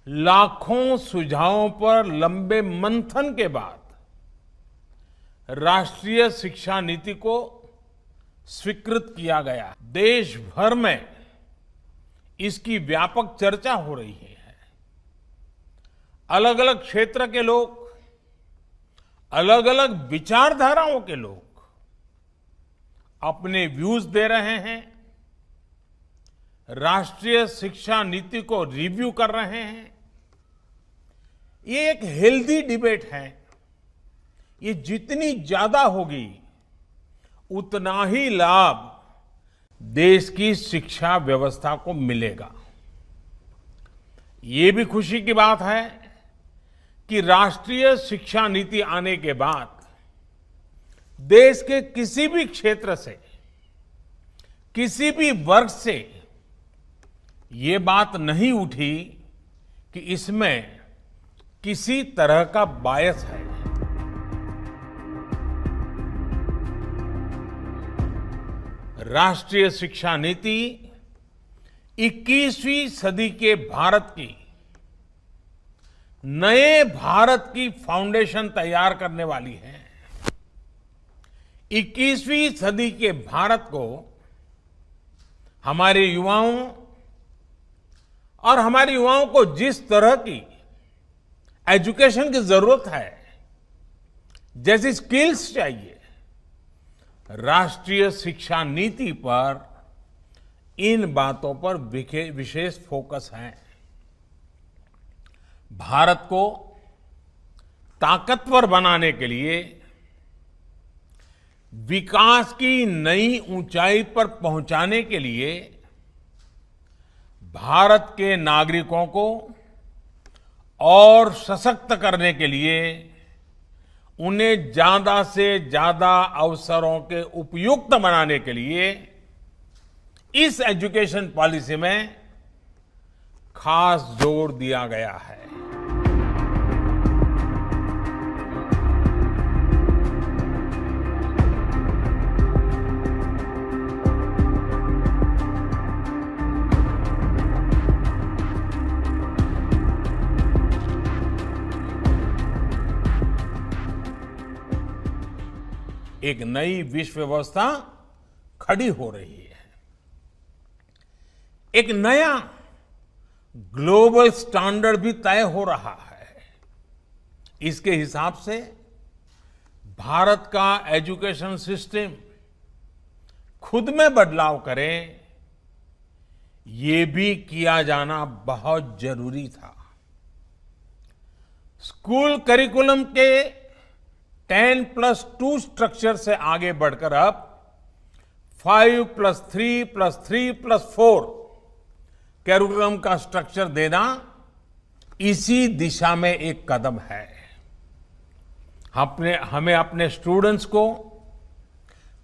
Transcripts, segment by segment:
लाखों सुझावों पर लंबे मंथन के बाद राष्ट्रीय शिक्षा नीति को स्वीकृत किया गया। देश भर में इसकी व्यापक चर्चा हो रही है। अलग अलग क्षेत्र के लोग, अलग अलग विचारधाराओं के लोग अपने व्यूज दे रहे हैं, राष्ट्रीय शिक्षा नीति को रिव्यू कर रहे हैं। ये एक हेल्दी डिबेट है। ये जितनी ज्यादा होगी उतना ही लाभ देश की शिक्षा व्यवस्था को मिलेगा। ये भी खुशी की बात है कि राष्ट्रीय शिक्षा नीति आने के बाद देश के किसी भी क्षेत्र से, किसी भी वर्ग से ये बात नहीं उठी कि इसमें किसी तरह का बायस है। राष्ट्रीय शिक्षा नीति 21वीं सदी के भारत की, नए भारत की फाउंडेशन तैयार करने वाली है। 21वीं सदी के भारत को हमारे युवाओं और हमारे युवाओं को जिस तरह की एजुकेशन की जरूरत है, जैसी स्किल्स चाहिए, राष्ट्रीय शिक्षा नीति पर इन बातों पर विशेष फोकस है। भारत को ताकतवर बनाने के लिए, विकास की नई ऊंचाई पर पहुंचाने के लिए भारत के नागरिकों को और सशक्त करने के लिए, उन्हें ज्यादा से ज्यादा अवसरों के उपयुक्त बनाने के लिए इस एजुकेशन पॉलिसी में खास जोर दिया गया है। एक नई विश्व व्यवस्था खड़ी हो रही है। एक नया ग्लोबल स्टैंडर्ड भी तय हो रहा है। इसके हिसाब से भारत का एजुकेशन सिस्टम खुद में बदलाव करे, ये भी किया जाना बहुत जरूरी था। स्कूल करिकुलम के 10+2 स्ट्रक्चर से आगे बढ़कर अब 5+3+3+4 करिकुलम का स्ट्रक्चर देना इसी दिशा में एक कदम है। हमें अपने स्टूडेंट्स को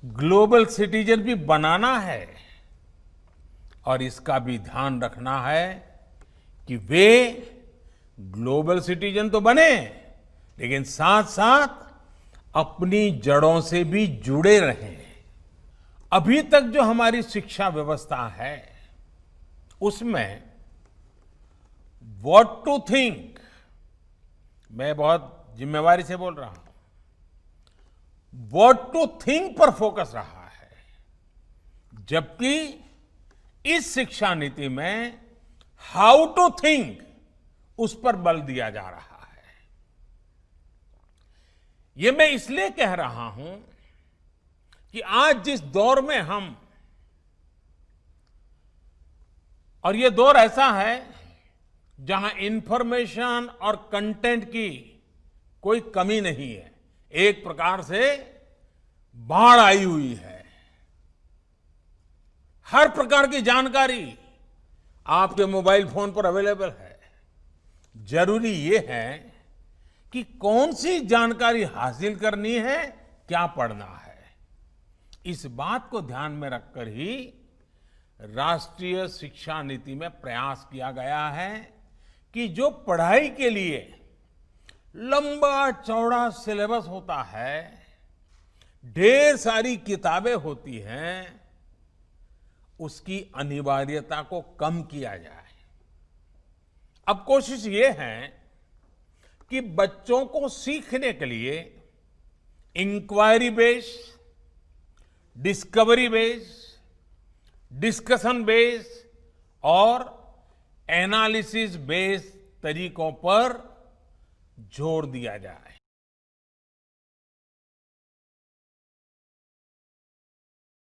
ग्लोबल सिटीजन भी बनाना है और इसका भी ध्यान रखना है कि वे ग्लोबल सिटीजन तो बने, लेकिन साथ साथ अपनी जड़ों से भी जुड़े रहें। अभी तक जो हमारी शिक्षा व्यवस्था है उसमें व्हाट टू थिंक, मैं बहुत जिम्मेवारी से बोल रहा हूं, व्हाट टू थिंक पर फोकस रहा है, जबकि इस शिक्षा नीति में हाउ टू थिंक उस पर बल दिया जा रहा है। ये मैं इसलिए कह रहा हूं कि आज जिस दौर में हम, और ये दौर ऐसा है जहां इंफॉर्मेशन और कंटेंट की कोई कमी नहीं है, एक प्रकार से बाढ़ आई हुई है। हर प्रकार की जानकारी आपके मोबाइल फोन पर अवेलेबल है। जरूरी ये है कि कौन सी जानकारी हासिल करनी है, क्या पढ़ना है। इस बात को ध्यान में रखकर ही राष्ट्रीय शिक्षा नीति में प्रयास किया गया है कि जो पढ़ाई के लिए लंबा चौड़ा सिलेबस होता है, ढेर सारी किताबें होती हैं, उसकी अनिवार्यता को कम किया जाए अब कोशिश ये है कि बच्चों को सीखने के लिए inquiry based, discovery based, discussion based और एनालिसिस बेस्ड तरीकों पर जोर दिया जाए।